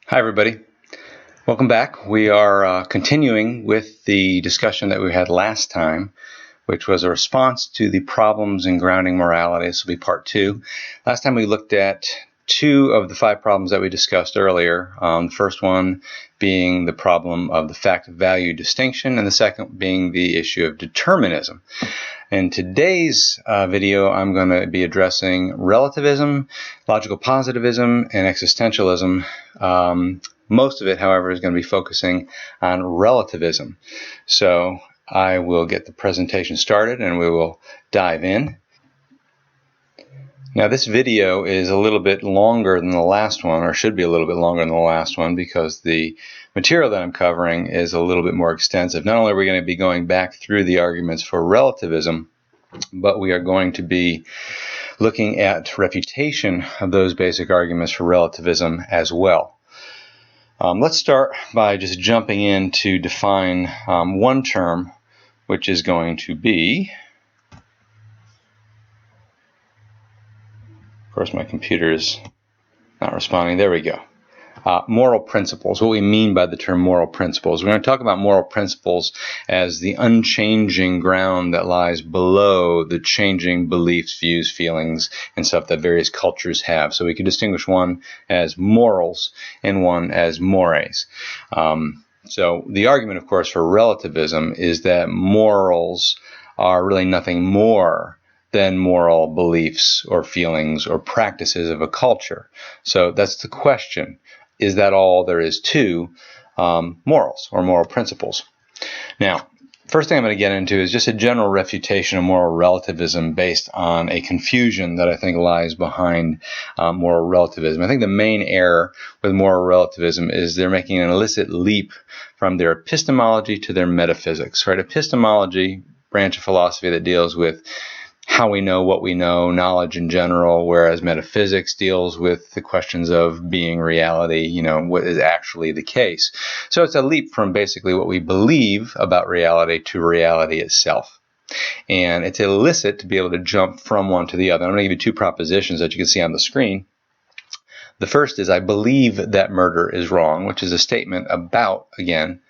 Hi everybody, welcome back. We are continuing with the discussion that we had last time, which was a response to the problems in grounding morality. This will be part 2. Last time we looked at 2 of the 5 problems that we discussed earlier. The first one being the problem of the fact-value distinction, and the second being the issue of determinism. In today's video, I'm going to be addressing relativism, logical positivism, and existentialism. Most of it, however, is going to be focusing on relativism. So I will get the presentation started and we will dive in. Now this video is a little bit longer than the last one, or should be a little bit longer than the last one, because the material that I'm covering is a little bit more extensive. Not only are we going to be going back through the arguments for relativism, but we are going to be looking at refutation of those basic arguments for relativism as well. Let's start by just jumping in to define one term, which is going to be, of course my computer is not responding, there we go. Moral principles, what we mean by the term moral principles. We're going to talk about moral principles as the unchanging ground that lies below the changing beliefs, views, feelings, and stuff that various cultures have. So we could distinguish one as morals and one as mores. So the argument, of course, for relativism is that morals are really nothing more than moral beliefs or feelings or practices of a culture. So that's the question. Is that all there is to morals or moral principles? Now, first thing I'm going to get into is just a general refutation of moral relativism based on a confusion that I think lies behind moral relativism. I think the main error with moral relativism is they're making an illicit leap from their epistemology to their metaphysics. Right? Epistemology, branch of philosophy that deals with how we know what we know, knowledge in general, whereas metaphysics deals with the questions of being, reality, what is actually the case. So it's a leap from basically what we believe about reality to reality itself. And it's illicit to be able to jump from one to the other. I'm going to give you 2 propositions that you can see on the screen. The first is I believe that murder is wrong, which is a statement about, again,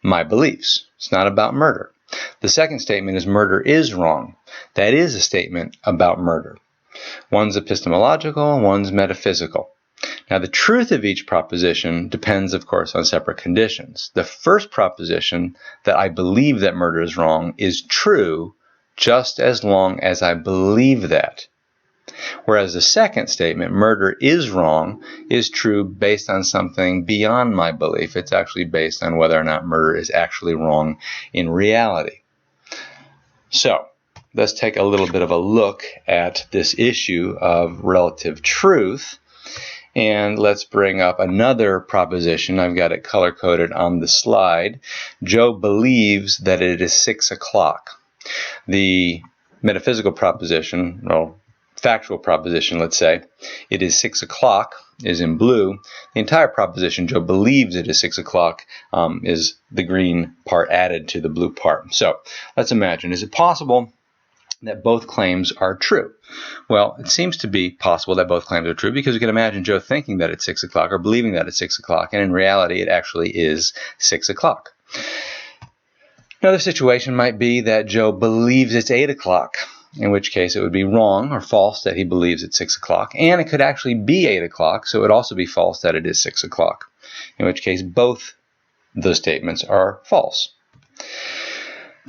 my beliefs. It's not about murder. The second statement is murder is wrong. That is a statement about murder. One's epistemological, one's metaphysical. Now, the truth of each proposition depends, of course, on separate conditions. The first proposition, that I believe that murder is wrong, is true just as long as I believe that. Whereas the second statement, murder is wrong, is true based on something beyond my belief. It's actually based on whether or not murder is actually wrong in reality. So, let's take a little bit of a look at this issue of relative truth. And let's bring up another proposition. I've got it color-coded on the slide. Joe believes that it is 6 o'clock. The metaphysical proposition, factual proposition, let's say, it is 6 o'clock, is in blue. The entire proposition, Joe believes it is 6 o'clock, is the green part added to the blue part. So let's imagine, is it possible that both claims are true? Well, it seems to be possible that both claims are true because we can imagine Joe thinking that it's 6 o'clock or believing that it's 6 o'clock, and in reality it actually is 6 o'clock. Another situation might be that Joe believes it's 8 o'clock, in which case it would be wrong or false that he believes it's 6 o'clock, and it could actually be 8 o'clock, so it would also be false that it is 6 o'clock, in which case both those statements are false.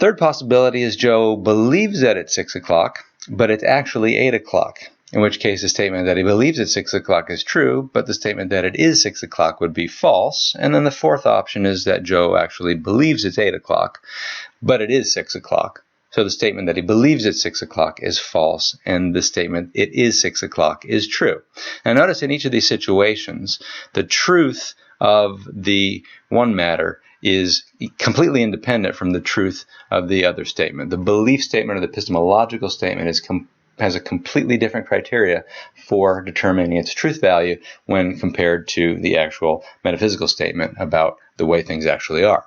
Third possibility is Joe believes that it's 6 o'clock, but it's actually 8 o'clock, in which case the statement that he believes it's 6 o'clock is true, but the statement that it is 6 o'clock would be false. And then the fourth option is that Joe actually believes it's 8 o'clock, but it is 6 o'clock. So the statement that he believes it's 6 o'clock is false, and the statement it is 6 o'clock is true. Now notice in each of these situations, the truth of the one matter is completely independent from the truth of the other statement. The belief statement or the epistemological statement has a completely different criteria for determining its truth value when compared to the actual metaphysical statement about the way things actually are.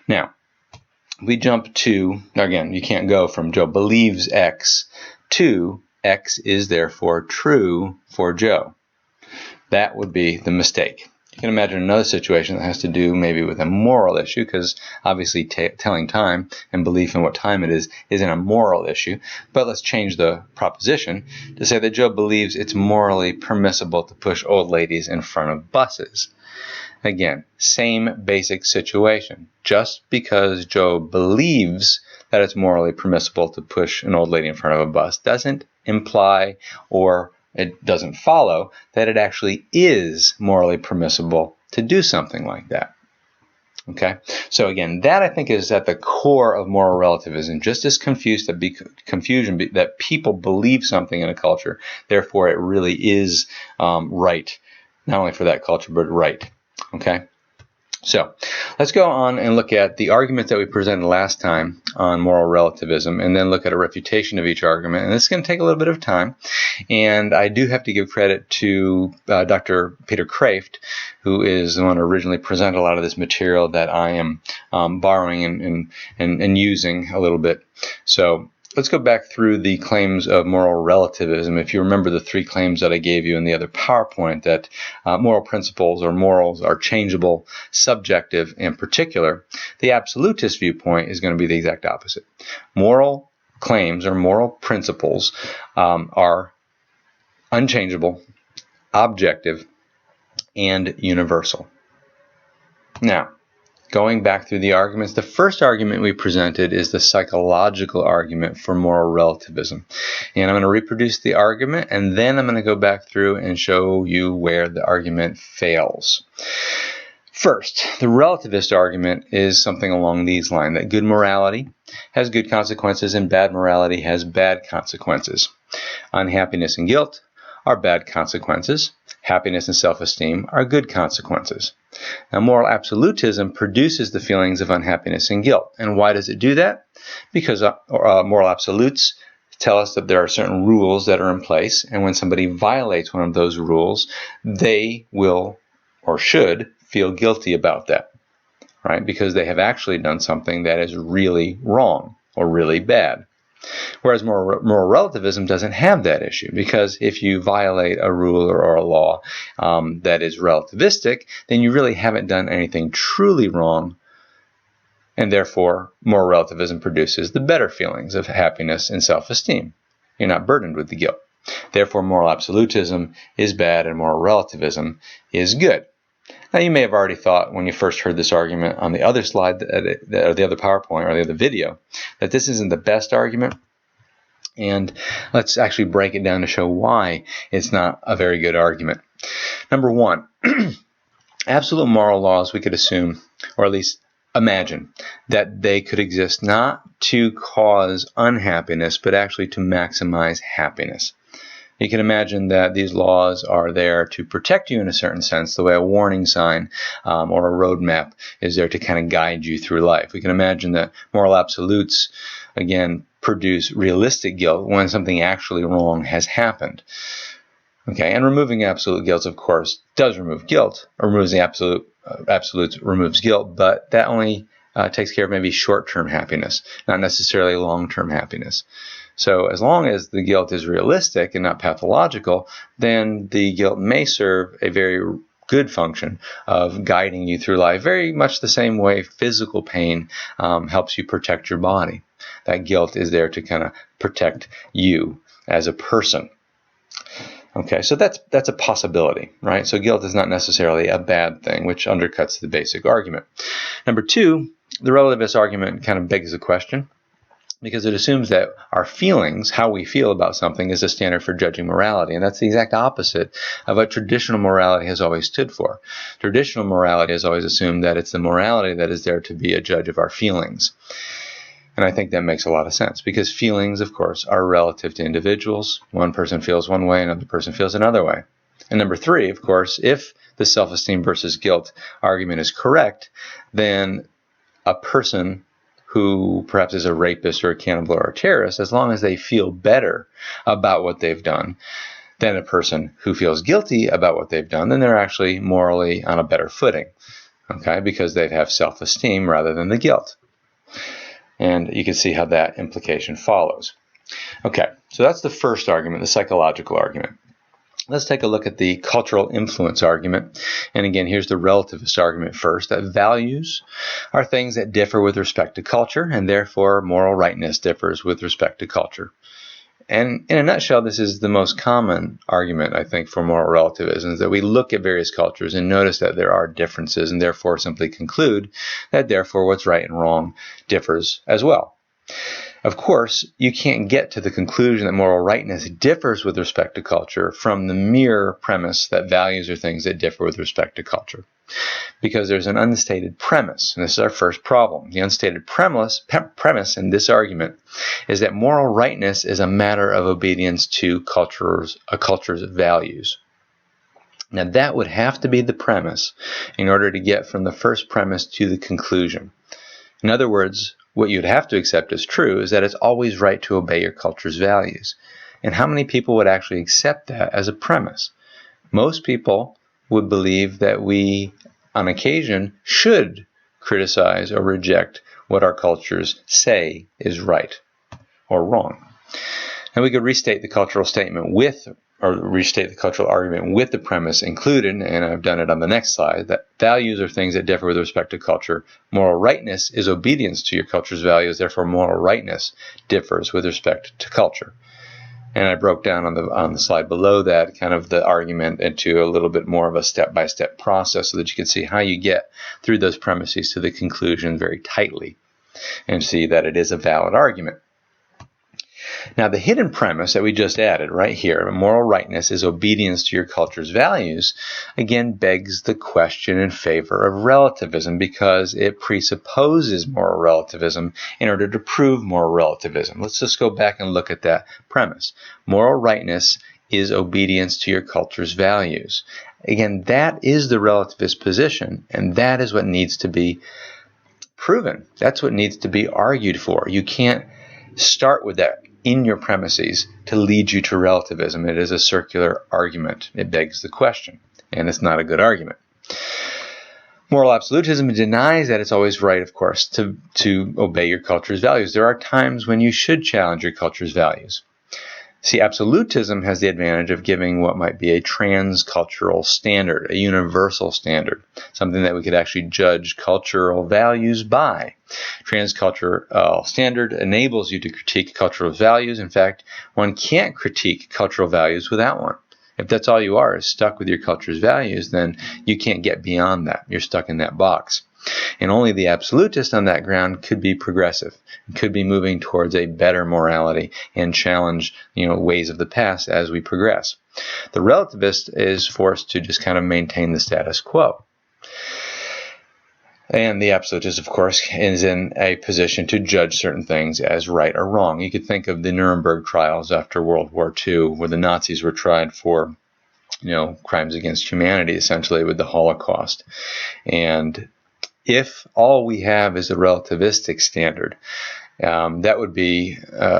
Now, we jump to, again, you can't go from Joe believes X to X is therefore true for Joe. That would be the mistake. You can imagine another situation that has to do maybe with a moral issue, because obviously telling time and belief in what time it isn't a moral issue. But let's change the proposition to say that Joe believes it's morally permissible to push old ladies in front of buses. Again, same basic situation. Just because Joe believes that it's morally permissible to push an old lady in front of a bus doesn't imply, or it doesn't follow, that it actually is morally permissible to do something like that. Okay, so again, that I think is at the core of moral relativism. Just as confusion that people believe something in a culture, therefore it really is right, not only for that culture, but right. Okay, so let's go on and look at the arguments that we presented last time on moral relativism, and then look at a refutation of each argument. And this is going to take a little bit of time, and I do have to give credit to Dr. Peter Kraft, who is the one who originally presented a lot of this material that I am borrowing and using a little bit. So let's go back through the claims of moral relativism. If you remember the three claims that I gave you in the other PowerPoint, that moral principles or morals are changeable, subjective, and particular, the absolutist viewpoint is going to be the exact opposite. Moral claims or moral principles are unchangeable, objective, and universal. Now, going back through the arguments, the first argument we presented is the psychological argument for moral relativism. And I'm going to reproduce the argument, and then I'm going to go back through and show you where the argument fails. First, the relativist argument is something along these lines, that good morality has good consequences and bad morality has bad consequences. Unhappiness and guilt are bad consequences. Happiness and self-esteem are good consequences. Now, moral absolutism produces the feelings of unhappiness and guilt. And why does it do that? Because moral absolutes tell us that there are certain rules that are in place, and when somebody violates one of those rules, they will or should feel guilty about that, right? Because they have actually done something that is really wrong or really bad. Whereas moral relativism doesn't have that issue, because if you violate a rule or a law that is relativistic, then you really haven't done anything truly wrong, and therefore moral relativism produces the better feelings of happiness and self-esteem. You're not burdened with the guilt. Therefore, moral absolutism is bad and moral relativism is good. Now, you may have already thought when you first heard this argument on the other slide, or the other PowerPoint, or the other video, that this isn't the best argument. And let's actually break it down to show why it's not a very good argument. Number one, absolute moral laws, we could assume, or at least imagine, that they could exist not to cause unhappiness, but actually to maximize happiness. You can imagine that these laws are there to protect you in a certain sense, the way a warning sign or a roadmap is there to kind of guide you through life. We can imagine that moral absolutes, again, produce realistic guilt when something actually wrong has happened. Okay, and removing absolute guilt, of course, does remove guilt, or removes the absolutes removes guilt, but that only takes care of maybe short-term happiness, not necessarily long-term happiness. So as long as the guilt is realistic and not pathological, then the guilt may serve a very good function of guiding you through life, very much the same way physical pain helps you protect your body. That guilt is there to kind of protect you as a person. Okay, so that's a possibility, right? So guilt is not necessarily a bad thing, which undercuts the basic argument. Number two, the relativist argument kind of begs the question, because it assumes that our feelings, how we feel about something, is a standard for judging morality. And that's the exact opposite of what traditional morality has always stood for. Traditional morality has always assumed that it's the morality that is there to be a judge of our feelings. And I think that makes a lot of sense, because feelings, of course, are relative to individuals. One person feels one way, another person feels another way. And number three, of course, if the self-esteem versus guilt argument is correct, then a person who perhaps is a rapist or a cannibal or a terrorist, as long as they feel better about what they've done than a person who feels guilty about what they've done, then they're actually morally on a better footing, okay, because they'd have self-esteem rather than the guilt. And you can see how that implication follows. Okay, so that's the first argument, the psychological argument. Let's take a look at the cultural influence argument. And again, here's the relativist argument first, that values are things that differ with respect to culture, and therefore moral rightness differs with respect to culture. And in a nutshell, this is the most common argument, I think, for moral relativism, is that we look at various cultures and notice that there are differences, and therefore simply conclude that therefore what's right and wrong differs as well. Of course, you can't get to the conclusion that moral rightness differs with respect to culture from the mere premise that values are things that differ with respect to culture. Because there's an unstated premise, and this is our first problem. The unstated premise in this argument is that moral rightness is a matter of obedience to a culture's values. Now, that would have to be the premise in order to get from the first premise to the conclusion. In other words, what you'd have to accept as true is that it's always right to obey your culture's values. And how many people would actually accept that as a premise? Most people would believe that we, on occasion, should criticize or reject what our cultures say is right or wrong. And we could restate the cultural argument with the premise included, and I've done it on the next slide, that values are things that differ with respect to culture. Moral rightness is obedience to your culture's values, therefore moral rightness differs with respect to culture. And I broke down on the slide below that kind of the argument into a little bit more of a step-by-step process so that you can see how you get through those premises to the conclusion very tightly and see that it is a valid argument. Now, the hidden premise that we just added right here, moral rightness is obedience to your culture's values, again begs the question in favor of relativism because it presupposes moral relativism in order to prove moral relativism. Let's just go back and look at that premise. Moral rightness is obedience to your culture's values. Again, that is the relativist position, and that is what needs to be proven. That's what needs to be argued for. You can't start with that in your premises to lead you to relativism. It is a circular argument. It begs the question, and it's not a good argument. Moral absolutism denies that it's always right, of course, to obey your culture's values. There are times when you should challenge your culture's values. See, absolutism has the advantage of giving what might be a transcultural standard, a universal standard, something that we could actually judge cultural values by. Transcultural standard enables you to critique cultural values. In fact, one can't critique cultural values without one. If that's all you are, is stuck with your culture's values, then you can't get beyond that. You're stuck in that box. And only the absolutist on that ground could be progressive, could be moving towards a better morality and challenge, ways of the past as we progress. The relativist is forced to just kind of maintain the status quo. And the absolutist, of course, is in a position to judge certain things as right or wrong. You could think of the Nuremberg trials after World War II, where the Nazis were tried for, crimes against humanity, essentially, with the Holocaust. And if all we have is a relativistic standard, that would be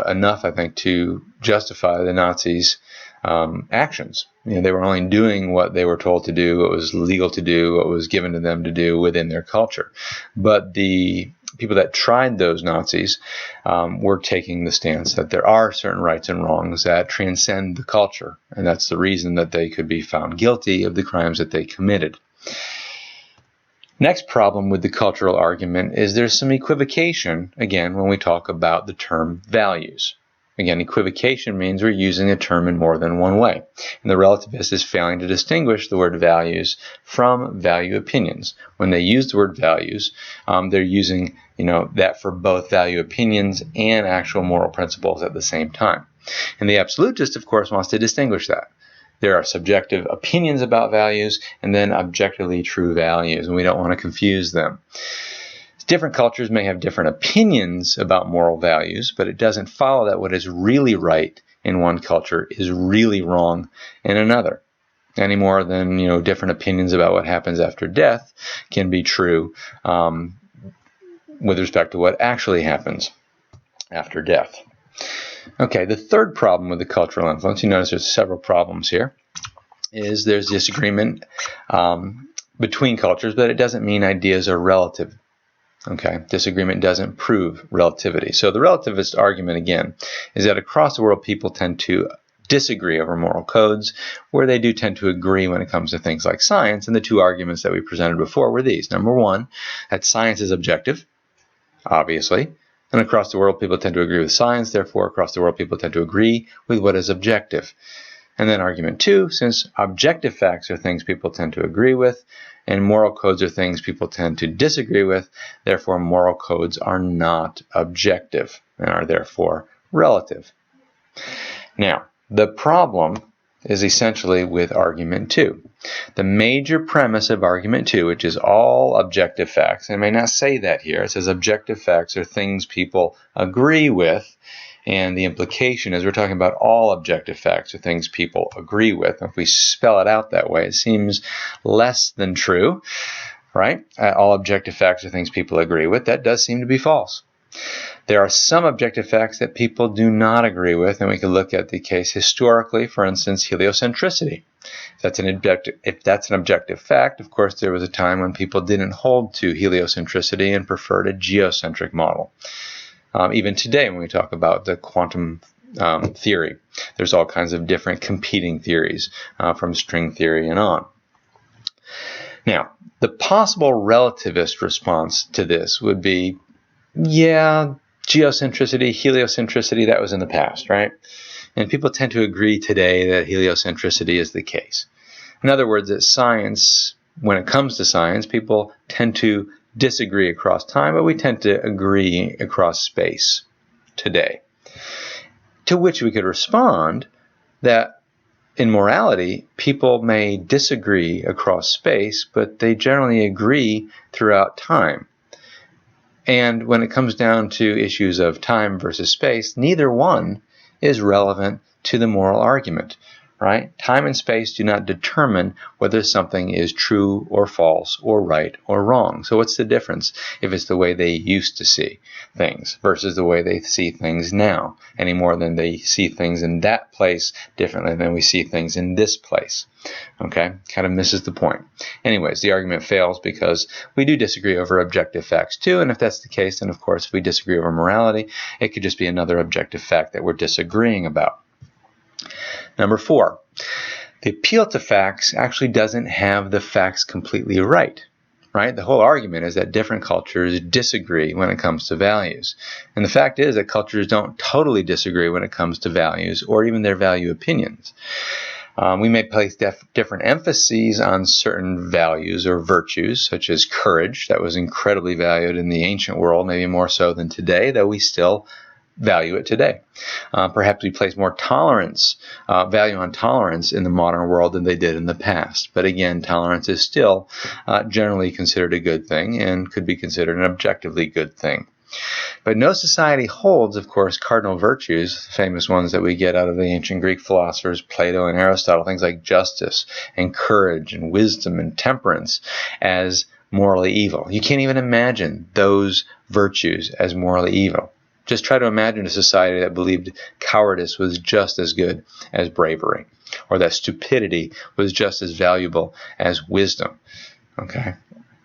enough, I think, to justify the Nazis' actions. They were only doing what they were told to do, what was legal to do, what was given to them to do within their culture. But the people that tried those Nazis were taking the stance that there are certain rights and wrongs that transcend the culture, and that's the reason that they could be found guilty of the crimes that they committed. Next problem with the cultural argument is there's some equivocation, again, when we talk about the term values. Again, equivocation means we're using a term in more than one way. And the relativist is failing to distinguish the word values from value opinions. When they use the word values, they're using that for both value opinions and actual moral principles at the same time. And the absolutist, of course, wants to distinguish that. There are subjective opinions about values and then objectively true values, and we don't want to confuse them. Different cultures may have different opinions about moral values, but it doesn't follow that what is really right in one culture is really wrong in another. Any more than different opinions about what happens after death can be true with respect to what actually happens after death. Okay, the third problem with the cultural influence, you notice there's several problems here, is there's disagreement between cultures, but it doesn't mean ideas are relative. Okay, disagreement doesn't prove relativity. So the relativist argument, again, is that across the world people tend to disagree over moral codes, where they do tend to agree when it comes to things like science. And the two arguments that we presented before were these. Number one, that science is objective, obviously. And across the world, people tend to agree with science. Therefore, across the world, people tend to agree with what is objective. And then argument two, since objective facts are things people tend to agree with, and moral codes are things people tend to disagree with, therefore moral codes are not objective and are therefore relative. Now, the problem is essentially with argument two. The major premise of argument two, which is all objective facts, and it may not say that here, it says objective facts are things people agree with, and the implication is we're talking about all objective facts are things people agree with. And if we spell it out that way, it seems less than true, right? All objective facts are things people agree with. That does seem to be false. There are some objective facts that people do not agree with, and we can look at the case historically, for instance, heliocentricity. If that's an objective fact, of course, there was a time when people didn't hold to heliocentricity and preferred a geocentric model. Even today, when we talk about the quantum theory, there's all kinds of different competing theories from string theory and on. Now, the possible relativist response to this would be, yeah, geocentricity, heliocentricity, that was in the past, right? And people tend to agree today that heliocentricity is the case. In other words, that science, when it comes to science, people tend to disagree across time, but we tend to agree across space today. To which we could respond that in morality, people may disagree across space, but they generally agree throughout time. And when it comes down to issues of time versus space, neither one is relevant to the moral argument, right? Time and space do not determine whether something is true or false or right or wrong. So what's the difference if it's the way they used to see things versus the way they see things now, any more than they see things in that place differently than we see things in this place? Okay, kind of misses the point. Anyways, the argument fails because we do disagree over objective facts too, and if that's the case, then of course if we disagree over morality, it could just be another objective fact that we're disagreeing about. Number four, the appeal to facts actually doesn't have the facts completely right? The whole argument is that different cultures disagree when it comes to values. And the fact is that cultures don't totally disagree when it comes to values or even their value opinions. We may place different emphases on certain values or virtues, such as courage, that was incredibly valued in the ancient world, maybe more so than today, though we still value it today. Perhaps we place more value on tolerance in the modern world than they did in the past. But again, tolerance is still generally considered a good thing and could be considered an objectively good thing. But no society holds, of course, cardinal virtues, famous ones that we get out of the ancient Greek philosophers, Plato and Aristotle, things like justice and courage and wisdom and temperance, as morally evil. You can't even imagine those virtues as morally evil. Just try to imagine a society that believed cowardice was just as good as bravery, or that stupidity was just as valuable as wisdom. Okay?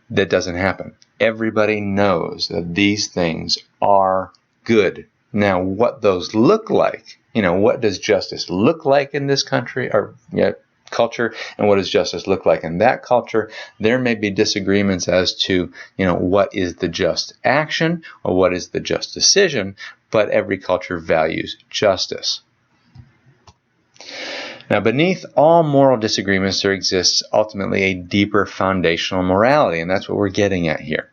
That doesn't happen. Everybody knows that these things are good. Now, what those look like, what does justice look like in this country or culture, and what does justice look like in that culture? There may be disagreements as to, what is the just action or what is the just decision, but every culture values justice. Now, beneath all moral disagreements, there exists ultimately a deeper foundational morality, and that's what we're getting at here.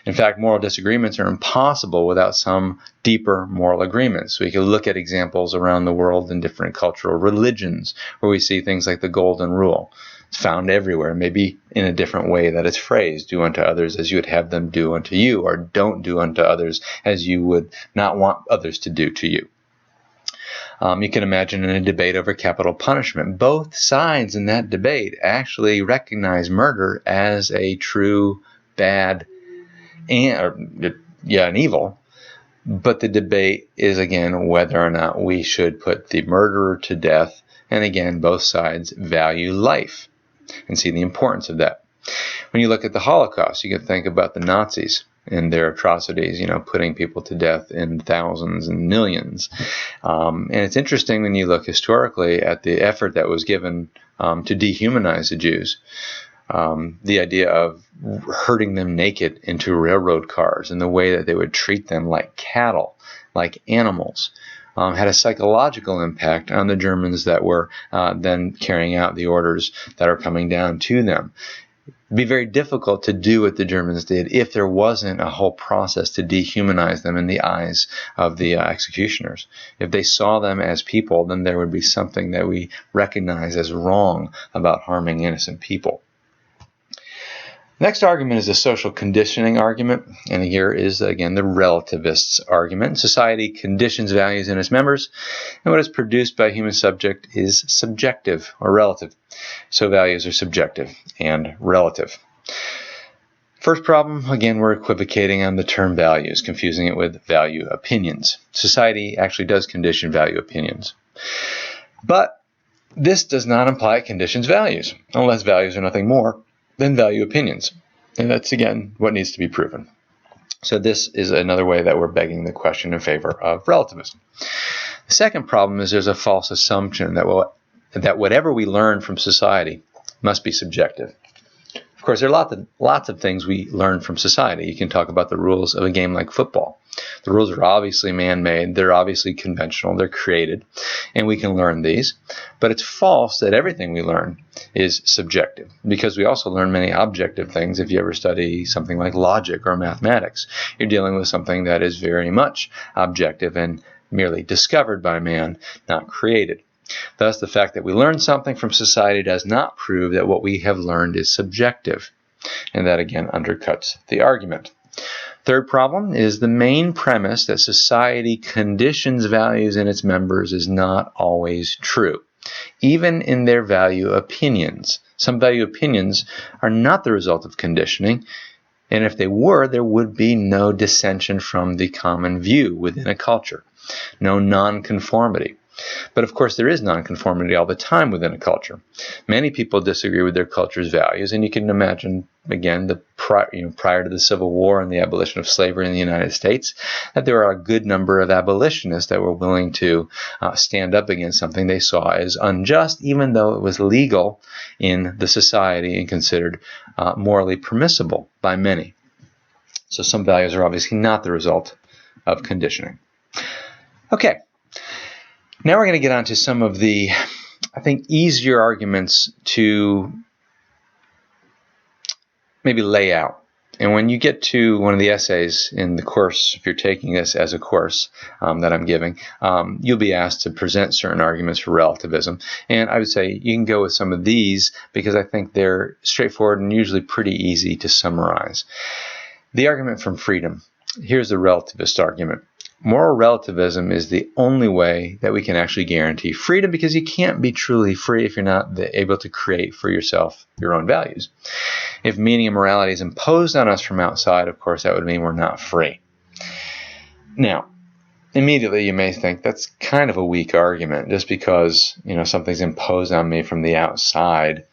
In fact, moral disagreements are impossible without some deeper moral agreements. We can look at examples around the world in different cultural religions where we see things like the Golden Rule. It's found everywhere, maybe in a different way that it's phrased. Do unto others as you would have them do unto you, or don't do unto others as you would not want others to do to you. You can imagine in a debate over capital punishment, both sides in that debate actually recognize murder as a true bad an evil, but the debate is again whether or not we should put the murderer to death, and again both sides value life and see the importance of that. When you look at the Holocaust, you can think about the Nazis. in their atrocities, putting people to death in thousands and millions. And it's interesting when you look historically at the effort that was given to dehumanize the Jews. The idea of herding them naked into railroad cars and the way that they would treat them like cattle, like animals, had a psychological impact on the Germans that were then carrying out the orders that are coming down to them. It'd be very difficult to do what the Germans did if there wasn't a whole process to dehumanize them in the eyes of the executioners. If they saw them as people, then there would be something that we recognize as wrong about harming innocent people. Next argument is the social conditioning argument, and here is, again, the relativists' argument. Society conditions values in its members, and what is produced by a human subject is subjective or relative. So values are subjective and relative. First problem, again, we're equivocating on the term values, confusing it with value opinions. Society actually does condition value opinions. But this does not imply it conditions values, unless values are nothing more than value opinions. And that's, again, what needs to be proven. So this is another way that we're begging the question in favor of relativism. The second problem is there's a false assumption that whatever we learn from society must be subjective. Of course, there are lots of things we learn from society. You can talk about the rules of a game like football. The rules are obviously man-made. They're obviously conventional. They're created, and we can learn these. But it's false that everything we learn is subjective, because we also learn many objective things. If you ever study something like logic or mathematics, you're dealing with something that is very much objective and merely discovered by man, not created. Thus, the fact that we learn something from society does not prove that what we have learned is subjective. And that, again, undercuts the argument. Third problem is the main premise that society conditions values in its members is not always true, even in their value opinions. Some value opinions are not the result of conditioning, and if they were, there would be no dissension from the common view within a culture, no nonconformity. But of course, there is nonconformity all the time within a culture. Many people disagree with their culture's values, and you can imagine, again, prior to the Civil War and the abolition of slavery in the United States, that there are a good number of abolitionists that were willing to stand up against something they saw as unjust, even though it was legal in the society and considered morally permissible by many. So some values are obviously not the result of conditioning. Okay. Now we're going to get on to some of the, I think, easier arguments to maybe lay out. And when you get to one of the essays in the course, if you're taking this as a course that I'm giving, you'll be asked to present certain arguments for relativism. And I would say you can go with some of these because I think they're straightforward and usually pretty easy to summarize. The argument from freedom. Here's the relativist argument. Moral relativism is the only way that we can actually guarantee freedom, because you can't be truly free if you're not able to create for yourself your own values. If meaning and morality is imposed on us from outside, of course, that would mean we're not free. Now, immediately you may think that's kind of a weak argument. Just because something's imposed on me from the outside,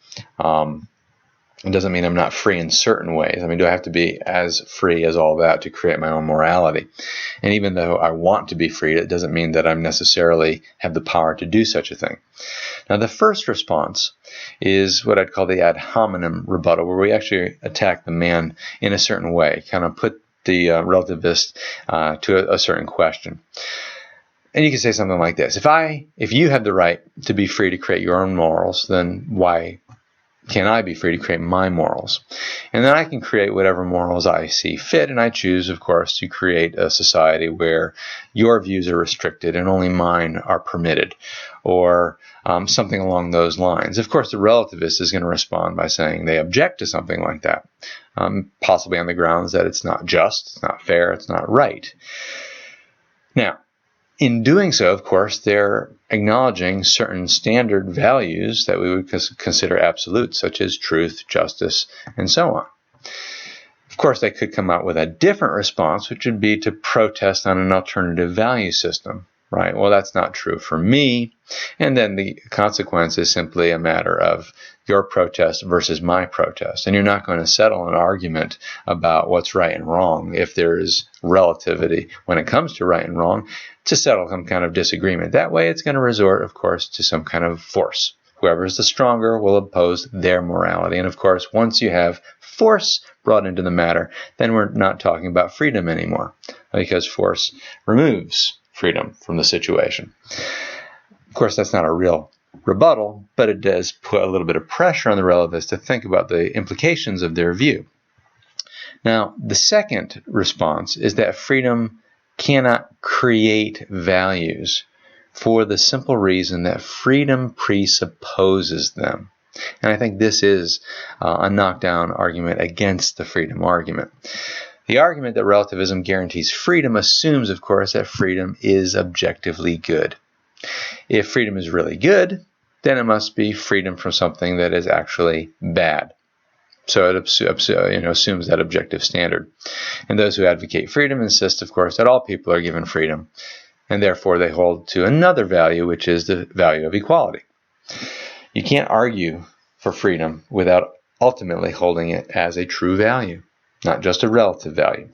it doesn't mean I'm not free in certain ways. I mean, do I have to be as free as all that to create my own morality? And even though I want to be free, it doesn't mean that I necessarily have the power to do such a thing. Now, the first response is what I'd call the ad hominem rebuttal, where we actually attack the man in a certain way, kind of put the relativist to a certain question. And you can say something like this. If you have the right to be free to create your own morals, then why can I be free to create my morals? And then I can create whatever morals I see fit, and I choose, of course, to create a society where your views are restricted and only mine are permitted, or something along those lines. Of course, the relativist is going to respond by saying they object to something like that, possibly on the grounds that it's not just, it's not fair, it's not right. Now, in doing so, of course, they're acknowledging certain standard values that we would consider absolute, such as truth, justice, and so on. Of course, they could come out with a different response, which would be to protest on an alternative value system, right? Well, that's not true for me. And then the consequence is simply a matter of your protest versus my protest. And you're not going to settle an argument about what's right and wrong if there is relativity when it comes to right and wrong to settle some kind of disagreement. That way it's going to resort, of course, to some kind of force. Whoever is the stronger will oppose their morality. And of course, once you have force brought into the matter, then we're not talking about freedom anymore, because force removes freedom from the situation. Of course, that's not a real rebuttal, but it does put a little bit of pressure on the relativists to think about the implications of their view. Now, the second response is that freedom cannot create values for the simple reason that freedom presupposes them. And I think this is a knockdown argument against the freedom argument. The argument that relativism guarantees freedom assumes, of course, that freedom is objectively good. If freedom is really good, then it must be freedom from something that is actually bad. So it assumes that objective standard. And those who advocate freedom insist, of course, that all people are given freedom, and therefore they hold to another value, which is the value of equality. You can't argue for freedom without ultimately holding it as a true value, not just a relative value.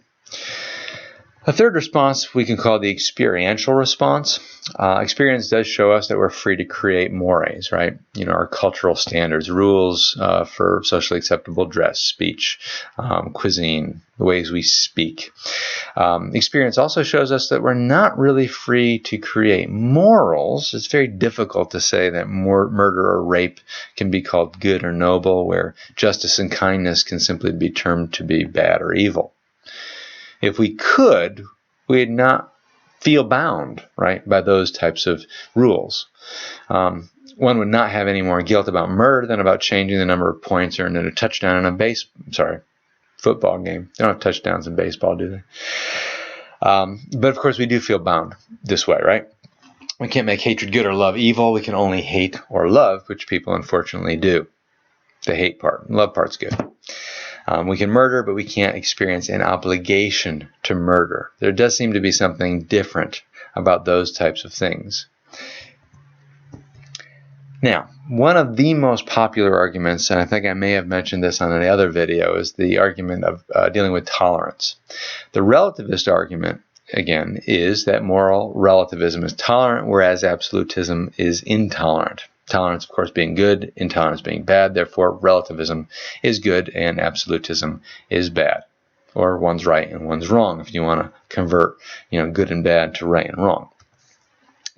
A third response we can call the experiential response. Experience does show us that we're free to create mores, right? Our cultural standards, rules for socially acceptable dress, speech, cuisine, the ways we speak. Experience also shows us that we're not really free to create morals. It's very difficult to say that murder or rape can be called good or noble, where justice and kindness can simply be termed to be bad or evil. If we could, we'd not feel bound, right, by those types of rules. One would not have any more guilt about murder than about changing the number of points earned in a touchdown in a football game. They don't have touchdowns in baseball, do they? But of course, we do feel bound this way, right? We can't make hatred good or love evil. We can only hate or love, which people unfortunately do. The hate part. Love part's good. We can murder, but we can't experience an obligation to murder. There does seem to be something different about those types of things. Now, one of the most popular arguments, and I think I may have mentioned this on another video, is the argument of dealing with tolerance. The relativist argument, again, is that moral relativism is tolerant, whereas absolutism is intolerant. Tolerance, of course, being good, intolerance being bad. Therefore, relativism is good and absolutism is bad. Or one's right and one's wrong, if you want to convert, good and bad to right and wrong.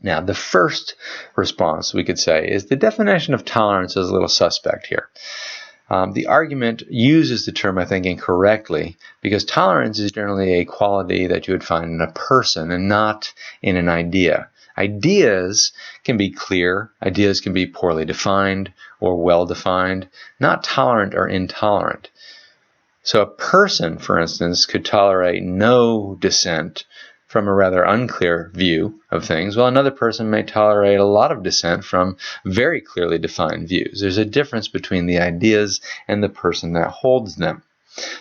Now, the first response we could say is the definition of tolerance is a little suspect here. The argument uses the term, I think, incorrectly, because tolerance is generally a quality that you would find in a person and not in an idea. Ideas can be clear, ideas can be poorly defined or well defined, not tolerant or intolerant. So a person, for instance, could tolerate no dissent from a rather unclear view of things, while another person may tolerate a lot of dissent from very clearly defined views. There's a difference between the ideas and the person that holds them.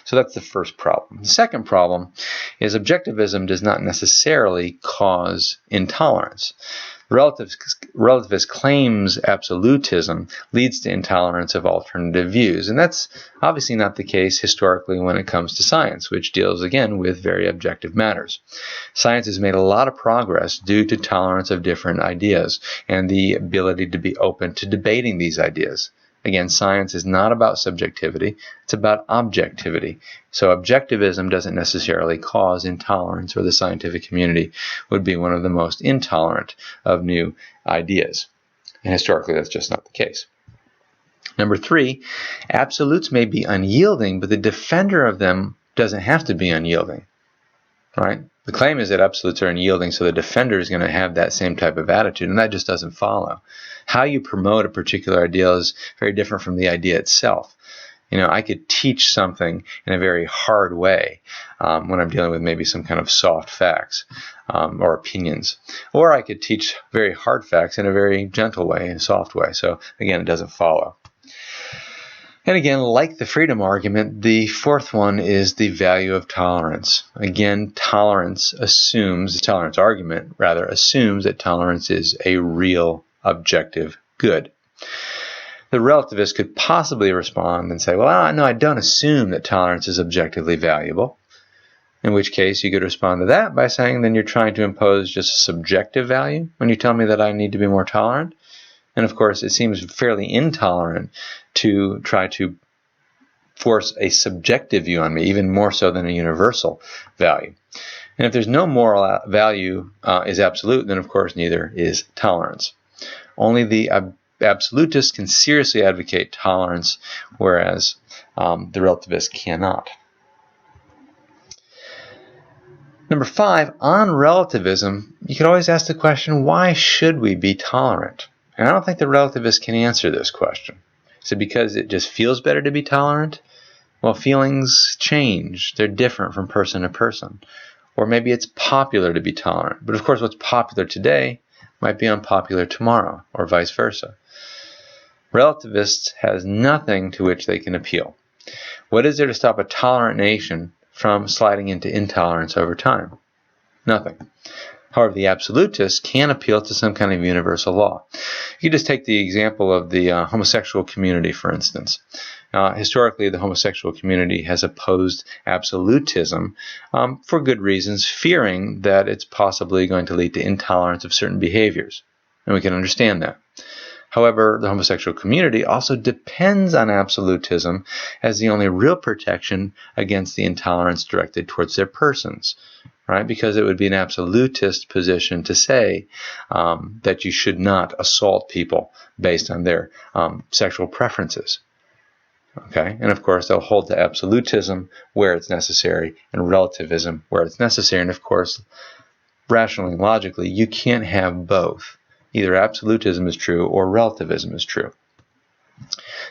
So that's the first problem. The second problem is objectivism does not necessarily cause intolerance. Relativist claims absolutism leads to intolerance of alternative views, and that's obviously not the case historically when it comes to science, which deals, again, with very objective matters. Science has made a lot of progress due to tolerance of different ideas and the ability to be open to debating these ideas. Again, science is not about subjectivity, it's about objectivity. So objectivism doesn't necessarily cause intolerance, or the scientific community would be one of the most intolerant of new ideas. And historically, that's just not the case. Number 3, absolutes may be unyielding, but the defender of them doesn't have to be unyielding, right? The claim is that absolutes are unyielding, so the defender is going to have that same type of attitude, and that just doesn't follow. How you promote a particular ideal is very different from the idea itself. I could teach something in a very hard way when I'm dealing with maybe some kind of soft facts or opinions. Or I could teach very hard facts in a very gentle way, a soft way. So again, it doesn't follow. And again, like the freedom argument, the fourth one is the value of tolerance. Again, the tolerance argument assumes that tolerance is a real objective good. The relativist could possibly respond and say, well, no, I don't assume that tolerance is objectively valuable. In which case, you could respond to that by saying, then you're trying to impose just a subjective value when you tell me that I need to be more tolerant. And of course, it seems fairly intolerant to try to force a subjective view on me, even more so than a universal value. And if there's no moral value is absolute, then of course neither is tolerance. Only the absolutists can seriously advocate tolerance, whereas the relativists cannot. Number 5, on relativism, you could always ask the question, why should we be tolerant? And I don't think the relativists can answer this question. Is it because it just feels better to be tolerant? Well, feelings change. They're different from person to person. Or maybe it's popular to be tolerant. But of course, what's popular today might be unpopular tomorrow, or vice versa. Relativists has nothing to which they can appeal. What is there to stop a tolerant nation from sliding into intolerance over time? Nothing. However, the absolutists can appeal to some kind of universal law. You could just take the example of the homosexual community, for instance. Historically, the homosexual community has opposed absolutism for good reasons, fearing that it's possibly going to lead to intolerance of certain behaviors. And we can understand that. However, the homosexual community also depends on absolutism as the only real protection against the intolerance directed towards their persons, right? Because it would be an absolutist position to say that you should not assault people based on their sexual preferences. Okay, and of course they'll hold to absolutism where it's necessary and relativism where it's necessary. And of course, rationally and logically, you can't have both. Either absolutism is true or relativism is true.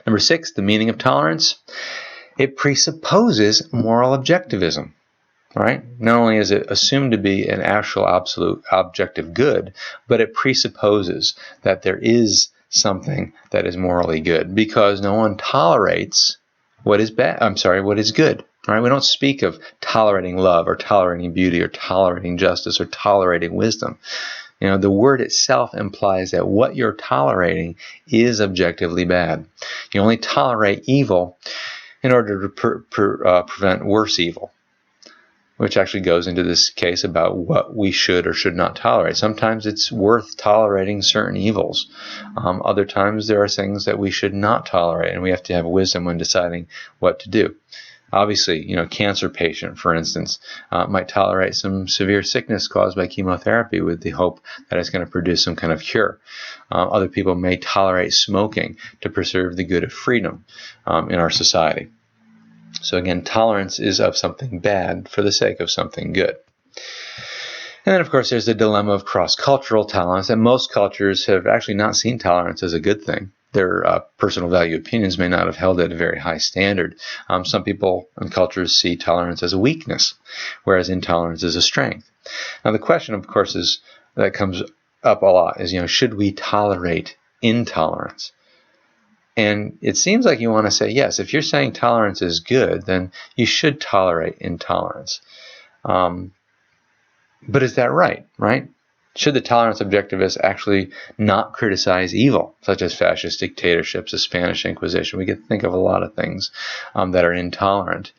Number 6, the meaning of tolerance. It presupposes moral objectivism, right? Not only is it assumed to be an actual absolute objective good, but it presupposes that there is something that is morally good, because no one tolerates what is bad. What is good. Right? We don't speak of tolerating love or tolerating beauty or tolerating justice or tolerating wisdom. The word itself implies that what you're tolerating is objectively bad. You only tolerate evil in order to prevent worse evil, which actually goes into this case about what we should or should not tolerate. Sometimes it's worth tolerating certain evils. Other times there are things that we should not tolerate, and we have to have wisdom when deciding what to do. Obviously, cancer patient, for instance, might tolerate some severe sickness caused by chemotherapy with the hope that it's going to produce some kind of cure. Other people may tolerate smoking to preserve the good of freedom in our society. So again, tolerance is of something bad for the sake of something good. And then, of course, there's the dilemma of cross-cultural tolerance, and most cultures have actually not seen tolerance as a good thing. Their personal value opinions may not have held at a very high standard. Some people and cultures see tolerance as a weakness, whereas intolerance is a strength. Now, the question, of course, that comes up a lot is, should we tolerate intolerance? And it seems like you want to say, yes, if you're saying tolerance is good, then you should tolerate intolerance. But is that right? Should the tolerance objectivists actually not criticize evil, such as fascist dictatorships, the Spanish Inquisition? We could think of a lot of things that are intolerant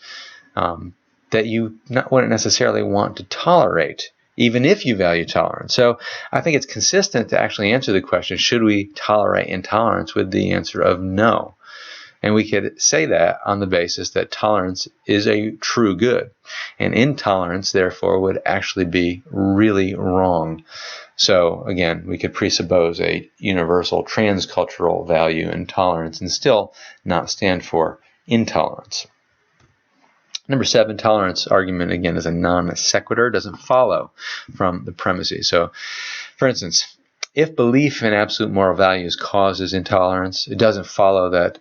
that you wouldn't necessarily want to tolerate, even if you value tolerance. So I think it's consistent to actually answer the question, should we tolerate intolerance, with the answer of no. And we could say that on the basis that tolerance is a true good. And intolerance, therefore, would actually be really wrong. So, again, we could presuppose a universal transcultural value in tolerance and still not stand for intolerance. Number 7, tolerance argument, again, is a non sequitur. It doesn't follow from the premises. So, for instance, if belief in absolute moral values causes intolerance, it doesn't follow that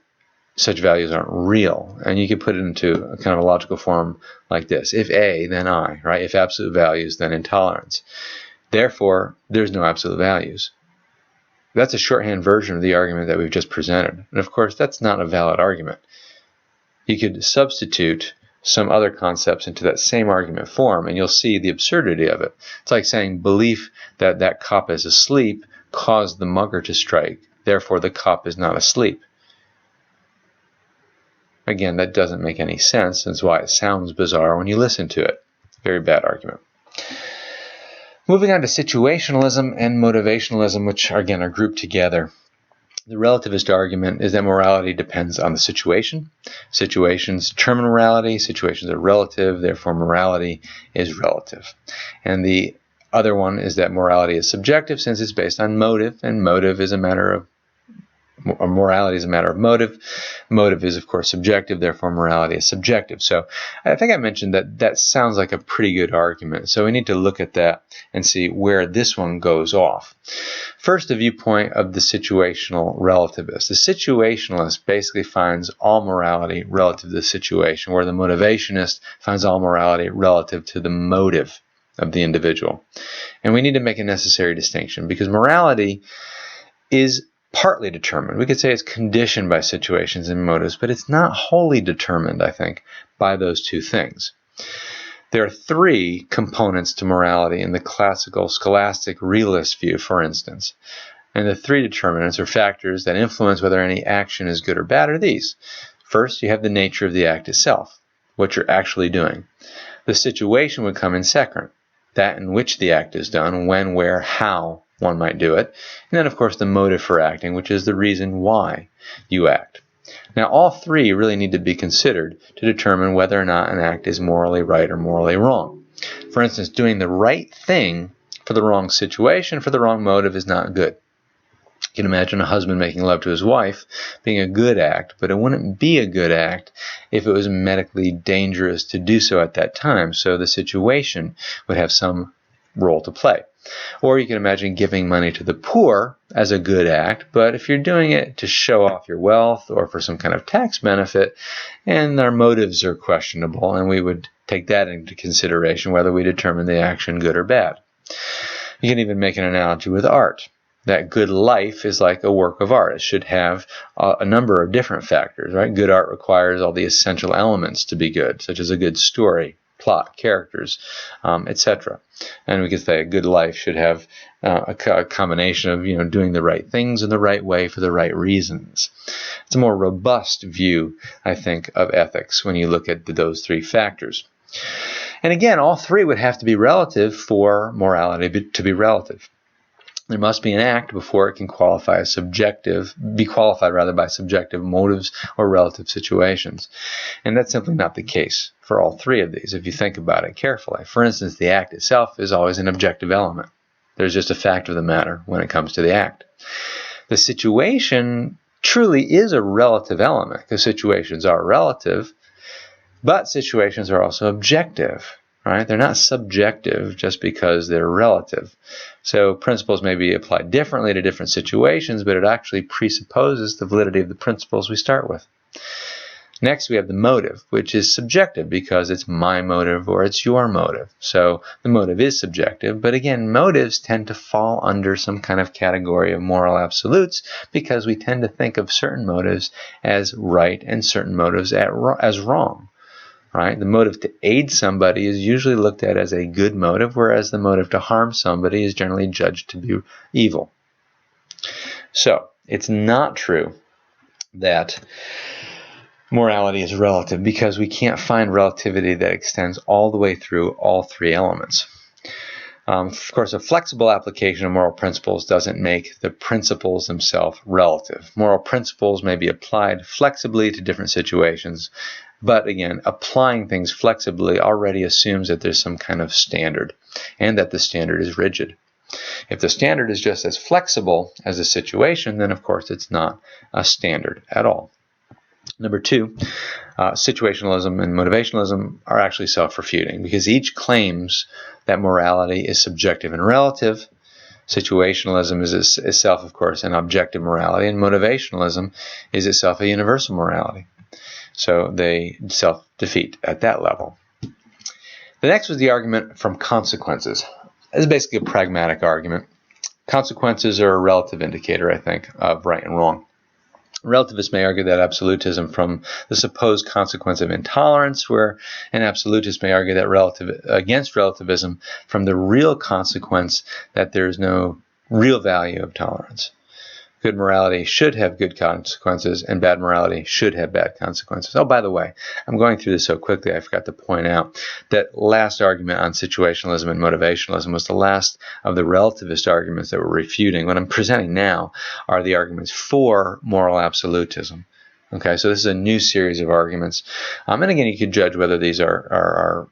such values aren't real. And you could put it into a kind of a logical form like this. If A, then I, right? If absolute values, then intolerance. Therefore, there's no absolute values. That's a shorthand version of the argument that we've just presented. And of course, that's not a valid argument. You could substitute some other concepts into that same argument form, and you'll see the absurdity of it. It's like saying belief that cop is asleep caused the mugger to strike. Therefore, the cop is not asleep. Again, that doesn't make any sense. That's why it sounds bizarre when you listen to it. Very bad argument. Moving on to situationalism and motivationalism, which again are grouped together. The relativist argument is that morality depends on the situation. Situations determine morality. Situations are relative, therefore morality is relative. And the other one is that morality is subjective since it's based on motive, and morality is a matter of motive. Motive is, of course, subjective, therefore morality is subjective. So I think I mentioned that sounds like a pretty good argument. So we need to look at that and see where this one goes off. First, the viewpoint of the situational relativist. The situationalist basically finds all morality relative to the situation, where the motivationist finds all morality relative to the motive of the individual. And we need to make a necessary distinction because morality is partly determined. We could say it's conditioned by situations and motives, but it's not wholly determined, I think, by those two things. There are three components to morality in the classical scholastic realist view, for instance. And the three determinants or factors that influence whether any action is good or bad are these. First, you have the nature of the act itself, what you're actually doing. The situation would come in second, that in which the act is done, when, where, how one might do it. And then, of course, the motive for acting, which is the reason why you act. Now, all three really need to be considered to determine whether or not an act is morally right or morally wrong. For instance, doing the right thing for the wrong situation, for the wrong motive is not good. You can imagine a husband making love to his wife being a good act, but it wouldn't be a good act if it was medically dangerous to do so at that time. So the situation would have some role to play. Or you can imagine giving money to the poor as a good act, but if you're doing it to show off your wealth or for some kind of tax benefit, and our motives are questionable, and we would take that into consideration whether we determine the action good or bad. You can even make an analogy with art. That good life is like a work of art. It should have a number of different factors, right? Good art requires all the essential elements to be good, such as a good story, plot, characters, etc. And we could say a good life should have a combination of doing the right things in the right way for the right reasons. It's a more robust view, I think, of ethics when you look at those three factors. And again, all three would have to be relative for morality to be relative. There must be an act before it can be qualified by subjective motives or relative situations. And that's simply not the case for all three of these, if you think about it carefully. For instance, the act itself is always an objective element. There's just a fact of the matter when it comes to the act. The situation truly is a relative element, because situations are relative, but situations are also objective. Right? They're not subjective just because they're relative. So principles may be applied differently to different situations, but it actually presupposes the validity of the principles we start with. Next, we have the motive, which is subjective because it's my motive or it's your motive. So the motive is subjective, but again, motives tend to fall under some kind of category of moral absolutes because we tend to think of certain motives as right and certain motives as wrong. Right? The motive to aid somebody is usually looked at as a good motive, whereas the motive to harm somebody is generally judged to be evil. So, it's not true that morality is relative because we can't find relativity that extends all the way through all three elements. Of course, a flexible application of moral principles doesn't make the principles themselves relative. Moral principles may be applied flexibly to different situations, but again, applying things flexibly already assumes that there's some kind of standard and that the standard is rigid. If the standard is just as flexible as a situation, then of course it's not a standard at all. Number two, situationalism and motivationalism are actually self-refuting because each claims that morality is subjective and relative. Situationalism is itself, of course, an objective morality, and motivationalism is itself a universal morality. So they self-defeat at that level. The next was the argument from consequences. This is basically a pragmatic argument. Consequences are a relative indicator, I think, of right and wrong. Relativists may argue that absolutism from the supposed consequence of intolerance, where an absolutist may argue that against relativism from the real consequence that there is no real value of tolerance. good morality should have good consequences, and bad morality should have bad consequences. Oh, by the way, I'm going through this so quickly, I forgot to point out that last argument on situationalism and motivationalism was the last of the relativist arguments that we're refuting. What I'm presenting now are the arguments for moral absolutism. Okay, so this is a new series of arguments. And again, you could judge whether these are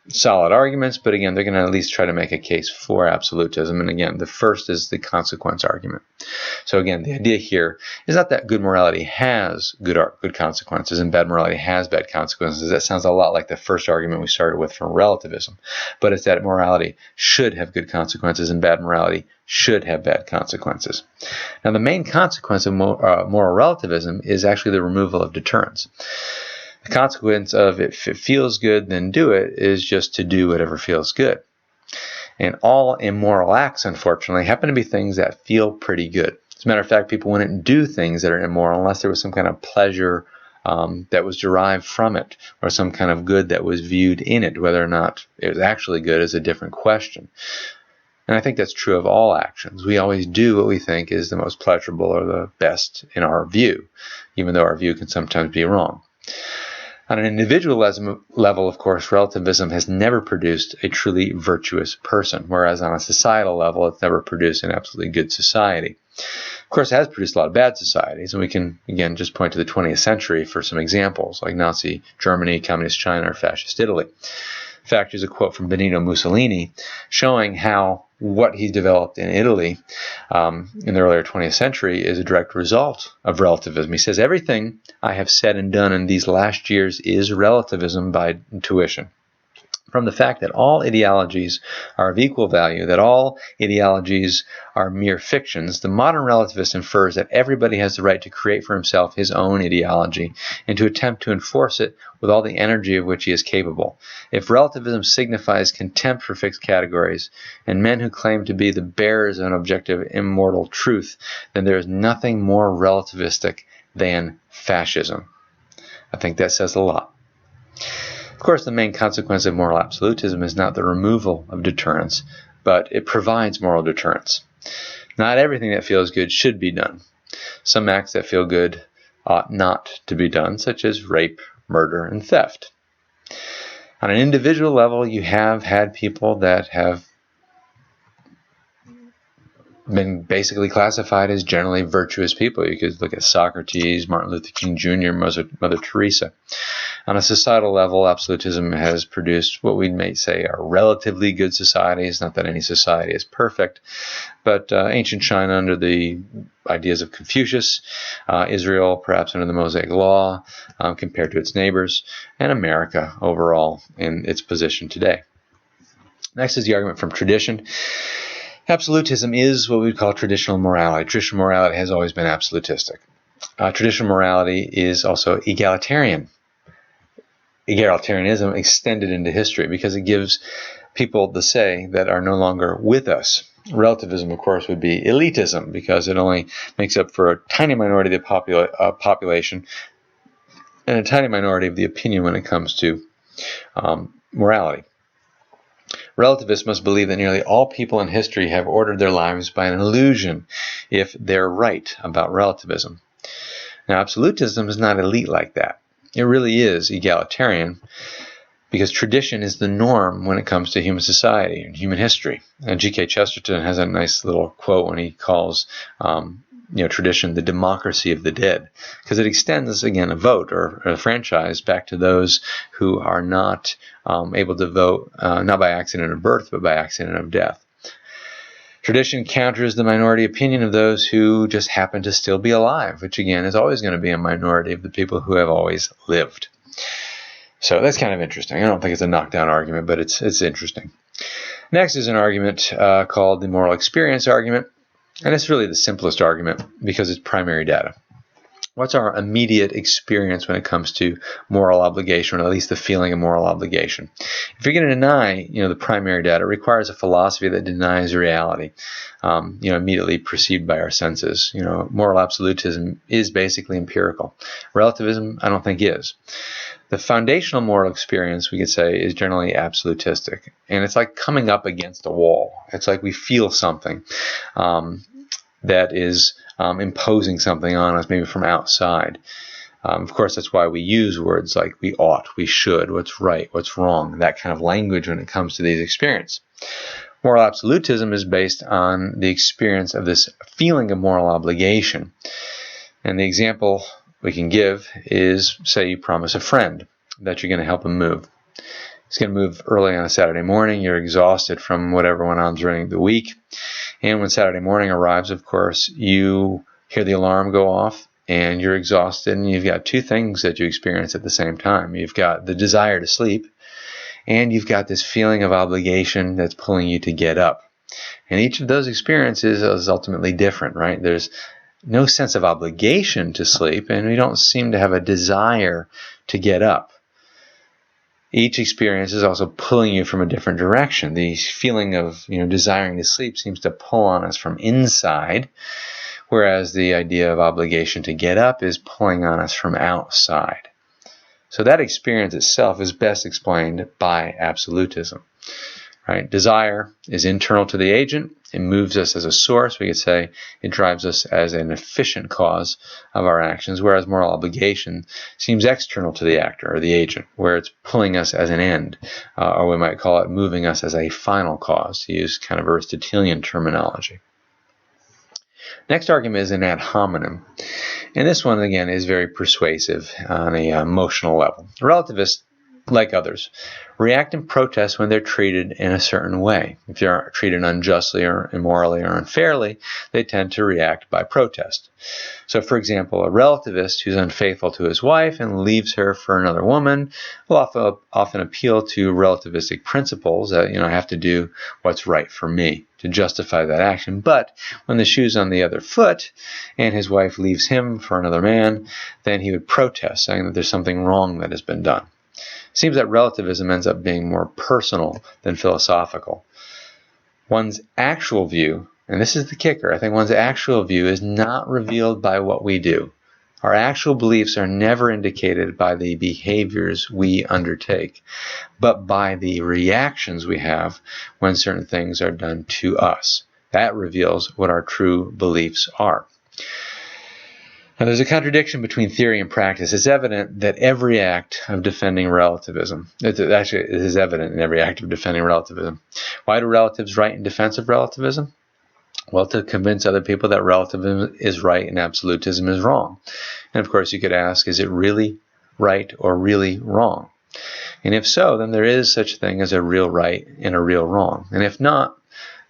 solid arguments, but again, they're going to at least try to make a case for absolutism. And again, the first is the consequence argument. So again, the idea here is not that good morality has good consequences and bad morality has bad consequences. That sounds a lot like the first argument we started with from relativism, but it's that morality should have good consequences and bad morality should have bad consequences. Now, the main consequence of moral relativism is actually the removal of deterrence. The consequence of if it feels good, then do it, is just to do whatever feels good. And all immoral acts, unfortunately, happen to be things that feel pretty good. As a matter of fact, people wouldn't do things that are immoral unless there was some kind of pleasure that was derived from it, or some kind of good that was viewed in it. Whether or not it was actually good is a different question. And I think that's true of all actions. We always do what we think is the most pleasurable or the best in our view, even though our view can sometimes be wrong. On an individual level, of course, relativism has never produced a truly virtuous person, whereas on a societal level, it's never produced an absolutely good society. Of course, it has produced a lot of bad societies, and we can, again, just point to the 20th century for some examples, like Nazi Germany, Communist China, or Fascist Italy. In fact, here's a quote from Benito Mussolini showing how what he developed in Italy in the earlier 20th century is a direct result of relativism. He says, "Everything I have said and done in these last years is relativism by intuition. From the fact that all ideologies are of equal value, that all ideologies are mere fictions, the modern relativist infers that everybody has the right to create for himself his own ideology and to attempt to enforce it with all the energy of which he is capable. If relativism signifies contempt for fixed categories and men who claim to be the bearers of an objective immortal truth, then there is nothing more relativistic than fascism." I think that says a lot. Of course, the main consequence of moral absolutism is not the removal of deterrence, but it provides moral deterrence. Not everything that feels good should be done. Some acts that feel good ought not to be done, such as rape, murder, and theft. On an individual level, you have had people that have been basically classified as generally virtuous people. You could look at Socrates, Martin Luther King Jr., Mother Teresa. On a societal level, absolutism has produced what we may say are relatively good societies. Not that any society is perfect, but ancient China under the ideas of Confucius, Israel perhaps under the Mosaic Law compared to its neighbors, and America overall in its position today. Next is the argument from tradition. Absolutism is what we would call traditional morality. Traditional morality has always been absolutistic. Traditional morality is also egalitarian. Egalitarianism extended into history because it gives people the say that are no longer with us. Relativism, of course, would be elitism because it only makes up for a tiny minority of the population and a tiny minority of the opinion when it comes to morality. Relativists must believe that nearly all people in history have ordered their lives by an illusion if they're right about relativism. Now, absolutism is not elite like that. It really is egalitarian because tradition is the norm when it comes to human society and human history. And G.K. Chesterton has a nice little quote when he calls tradition the democracy of the dead, because it extends, again, a vote or a franchise back to those who are not able to vote, not by accident of birth, but by accident of death. Tradition counters the minority opinion of those who just happen to still be alive, which, again, is always going to be a minority of the people who have always lived. So that's kind of interesting. I don't think it's a knockdown argument, but it's interesting. Next is an argument called the moral experience argument. And it's really the simplest argument because it's primary data. What's our immediate experience when it comes to moral obligation, or at least the feeling of moral obligation? If you're going to deny, the primary data, it requires a philosophy that denies reality, immediately perceived by our senses. Moral absolutism is basically empirical. Relativism, I don't think, is. The foundational moral experience, we could say, is generally absolutistic. And it's like coming up against a wall. It's like we feel something. that is imposing something on us, maybe from outside. Of course, that's why we use words like we ought, we should, what's right, what's wrong, that kind of language when it comes to these experiences. Moral absolutism is based on the experience of this feeling of moral obligation. And the example we can give is, say you promise a friend that you're going to help him move. He's going to move early on a Saturday morning. You're exhausted from whatever went on during the week. And when Saturday morning arrives, of course, you hear the alarm go off and you're exhausted, and you've got two things that you experience at the same time. You've got the desire to sleep, and you've got this feeling of obligation that's pulling you to get up. And each of those experiences is ultimately different, right? There's no sense of obligation to sleep, and we don't seem to have a desire to get up. Each experience is also pulling you from a different direction. The feeling of desiring to sleep seems to pull on us from inside, whereas the idea of obligation to get up is pulling on us from outside. So that experience itself is best explained by absolutism. Right? Desire is internal to the agent. It moves us as a source. We could say it drives us as an efficient cause of our actions, whereas moral obligation seems external to the actor or the agent, where it's pulling us as an end, or we might call it moving us as a final cause, to use kind of Aristotelian terminology. Next argument is an ad hominem. And this one, again, is very persuasive on an emotional level. Relativists, like others, react and protest when they're treated in a certain way. If they're treated unjustly or immorally or unfairly, they tend to react by protest. So, for example, a relativist who's unfaithful to his wife and leaves her for another woman will often appeal to relativistic principles that, I have to do what's right for me to justify that action. But when the shoe's on the other foot and his wife leaves him for another man, then he would protest, saying that there's something wrong that has been done. It seems that relativism ends up being more personal than philosophical. One's actual view, and this is the kicker, I think one's actual view is not revealed by what we do. Our actual beliefs are never indicated by the behaviors we undertake, but by the reactions we have when certain things are done to us. That reveals what our true beliefs are. Now, there's a contradiction between theory and practice. It's evident that every act of defending relativism, it is evident in every act of defending relativism. Why do relatives write in defense of relativism? Well, to convince other people that relativism is right and absolutism is wrong. And of course, you could ask, is it really right or really wrong? And if so, then there is such a thing as a real right and a real wrong. And if not,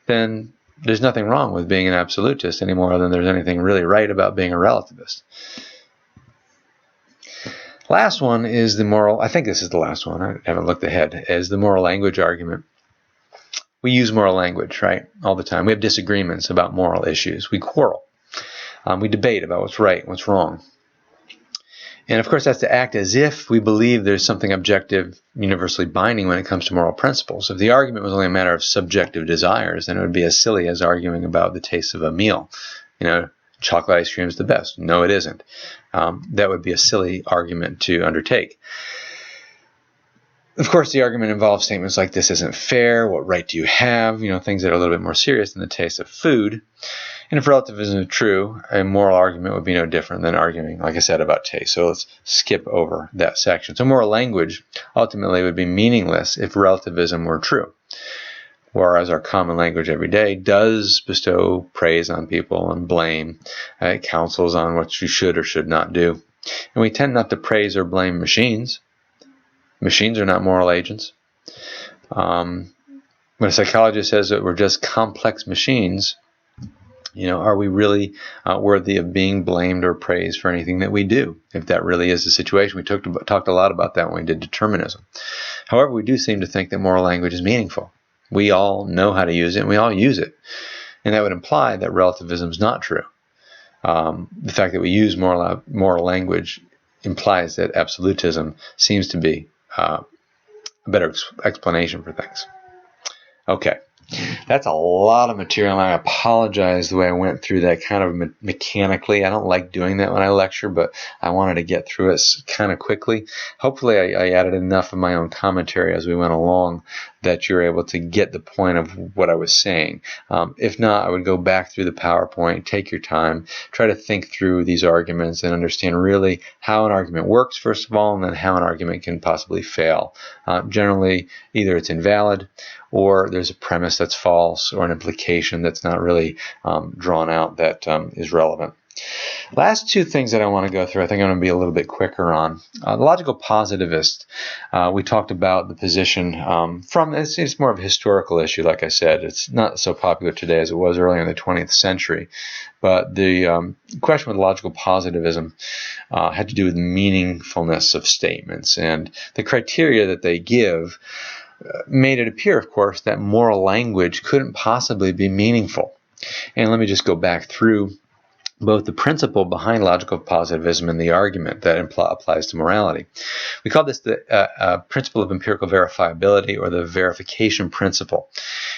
then there's nothing wrong with being an absolutist any more than there's anything really right about being a relativist. Last one is the moral, I think this is the last one, I haven't looked ahead, is the moral language argument. We use moral language, right, all the time. We have disagreements about moral issues. We quarrel. We debate about what's right and what's wrong. And of course, that's to act as if we believe there's something objective, universally binding when it comes to moral principles. If the argument was only a matter of subjective desires, then it would be as silly as arguing about the taste of a meal. Chocolate ice cream is the best. No, it isn't. That would be a silly argument to undertake. Of course, the argument involves statements like, this isn't fair, what right do you have, things that are a little bit more serious than the taste of food. And if relativism is true, a moral argument would be no different than arguing, like I said, about taste. So let's skip over that section. So moral language ultimately would be meaningless if relativism were true. Whereas our common language every day does bestow praise on people and blame. It counsels on what you should or should not do. And we tend not to praise or blame machines. Machines are not moral agents. When a psychologist says that we're just complex machines, are we really worthy of being blamed or praised for anything that we do? If that really is the situation. We talked a lot about that when we did determinism. However, we do seem to think that moral language is meaningful. We all know how to use it, and we all use it. And that would imply that relativism is not true. The fact that we use moral language implies that absolutism seems to be a better explanation for things. Okay. That's a lot of material, and I apologize the way I went through that kind of mechanically. I don't like doing that when I lecture, but I wanted to get through it kind of quickly. Hopefully I added enough of my own commentary as we went along that you're able to get the point of what I was saying. If not, I would go back through the PowerPoint, take your time, try to think through these arguments and understand really how an argument works, first of all, and then how an argument can possibly fail. Generally, either it's invalid, or there's a premise that's false, or an implication that's not really drawn out that is relevant. Last two things that I want to go through, I think I'm going to be a little bit quicker on. The logical positivist, we talked about the position it's more of a historical issue, like I said. It's not so popular today as it was earlier in the 20th century. But the question with logical positivism had to do with meaningfulness of statements. And the criteria that they give made it appear, of course, that moral language couldn't possibly be meaningful. And let me just go back through both the principle behind logical positivism and the argument that applies to morality. We call this the principle of empirical verifiability, or the verification principle.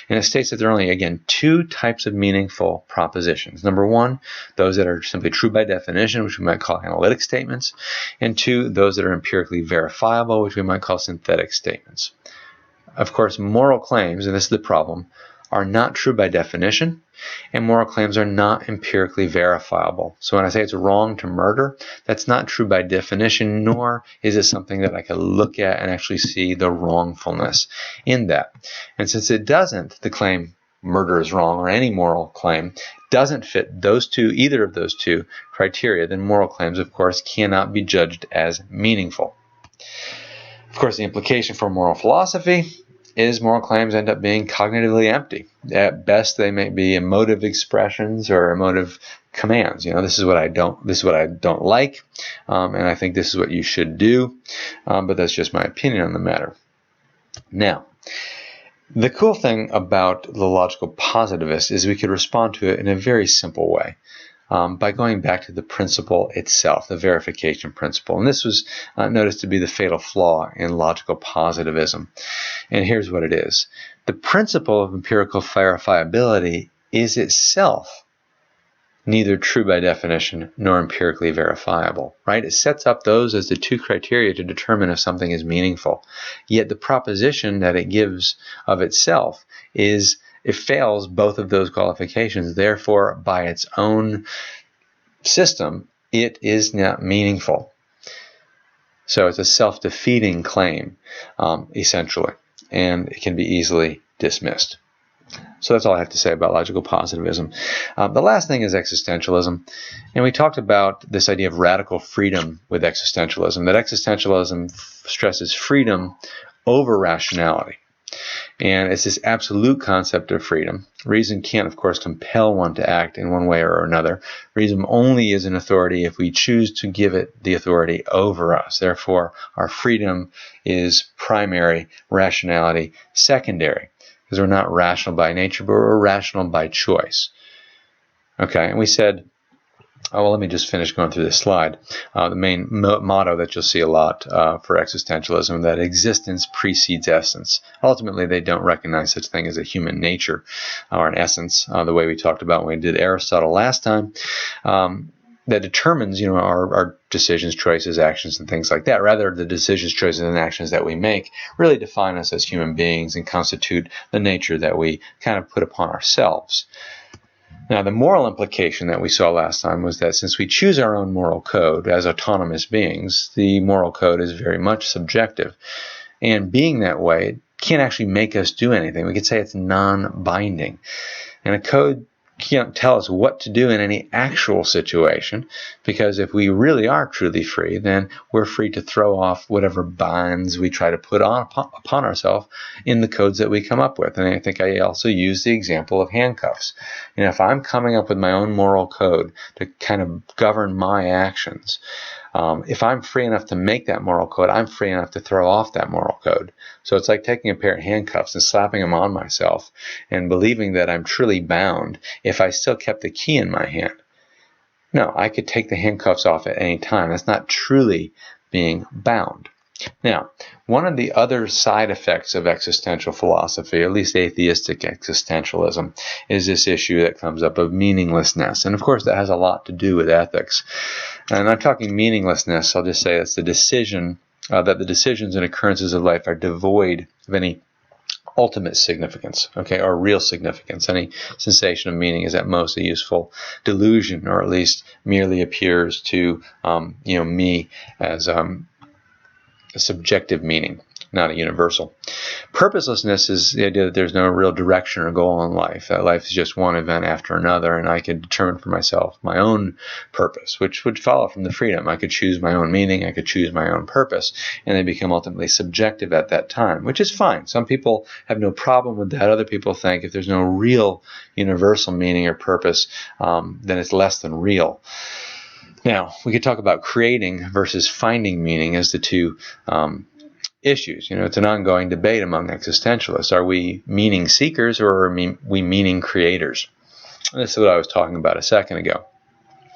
And it states that there are only, again, two types of meaningful propositions. Number one, those that are simply true by definition, which we might call analytic statements. And two, those that are empirically verifiable, which we might call synthetic statements. Of course, moral claims, and this is the problem, are not true by definition, and moral claims are not empirically verifiable. So when I say it's wrong to murder, that's not true by definition, nor is it something that I can look at and actually see the wrongfulness in that. And since it doesn't, the claim murder is wrong, or any moral claim, doesn't fit either of those two criteria, then moral claims, of course, cannot be judged as meaningful. Of course, the implication for moral philosophy is moral claims end up being cognitively empty. At best, they may be emotive expressions or emotive commands. This is what I don't like, and I think this is what you should do. But that's just my opinion on the matter. Now, the cool thing about the logical positivist is we could respond to it in a very simple way. By going back to the principle itself, the verification principle. And this was noticed to be the fatal flaw in logical positivism. And here's what it is. The principle of empirical verifiability is itself neither true by definition nor empirically verifiable, right? It sets up those as the two criteria to determine if something is meaningful. Yet the proposition that it gives of itself is it fails both of those qualifications. Therefore, by its own system, it is not meaningful. So it's a self-defeating claim, essentially, and it can be easily dismissed. So that's all I have to say about logical positivism. The last thing is existentialism. And we talked about this idea of radical freedom with existentialism, that existentialism stresses freedom over rationality. And it's this absolute concept of freedom. Reason can't, of course, compel one to act in one way or another. Reason only is an authority if we choose to give it the authority over us. Therefore, our freedom is primary, rationality secondary, because we're not rational by nature, but we're rational by choice. Okay, and we said, let me just finish going through this slide. The main motto that you'll see a lot for existentialism, that existence precedes essence. Ultimately, they don't recognize such thing as a human nature or an essence, the way we talked about when we did Aristotle last time, that determines, our decisions, choices, actions, and things like that. Rather, the decisions, choices, and actions that we make really define us as human beings and constitute the nature that we kind of put upon ourselves. Now, the moral implication that we saw last time was that since we choose our own moral code as autonomous beings, the moral code is very much subjective. And being that way, it can't actually make us do anything. We could say it's non-binding. And a code can't tell us what to do in any actual situation, because if we really are truly free, then we're free to throw off whatever binds we try to put upon ourselves in the codes that we come up with. And I think I also use the example of handcuffs. If I'm coming up with my own moral code to kind of govern my actions, if I'm free enough to make that moral code, I'm free enough to throw off that moral code. So it's like taking a pair of handcuffs and slapping them on myself and believing that I'm truly bound if I still kept the key in my hand. No, I could take the handcuffs off at any time. That's not truly being bound. Now, one of the other side effects of existential philosophy, at least atheistic existentialism, is this issue that comes up of meaninglessness. And of course, that has a lot to do with ethics. And I'm talking meaninglessness. I'll just say it's the decision that the decisions and occurrences of life are devoid of any ultimate significance, okay, or real significance. Any sensation of meaning is at most a useful delusion, or at least merely appears to me as a subjective meaning, not a universal. Purposelessness is the idea that there's no real direction or goal in life, that life is just one event after another, and I could determine for myself my own purpose, which would follow from the freedom. I could choose my own meaning, I could choose my own purpose, and they become ultimately subjective at that time, which is fine. Some people have no problem with that. Other people think if there's no real universal meaning or purpose, then it's less than real. Now, we could talk about creating versus finding meaning as the two issues. It's an ongoing debate among existentialists. Are we meaning seekers, or are we meaning creators? And this is what I was talking about a second ago.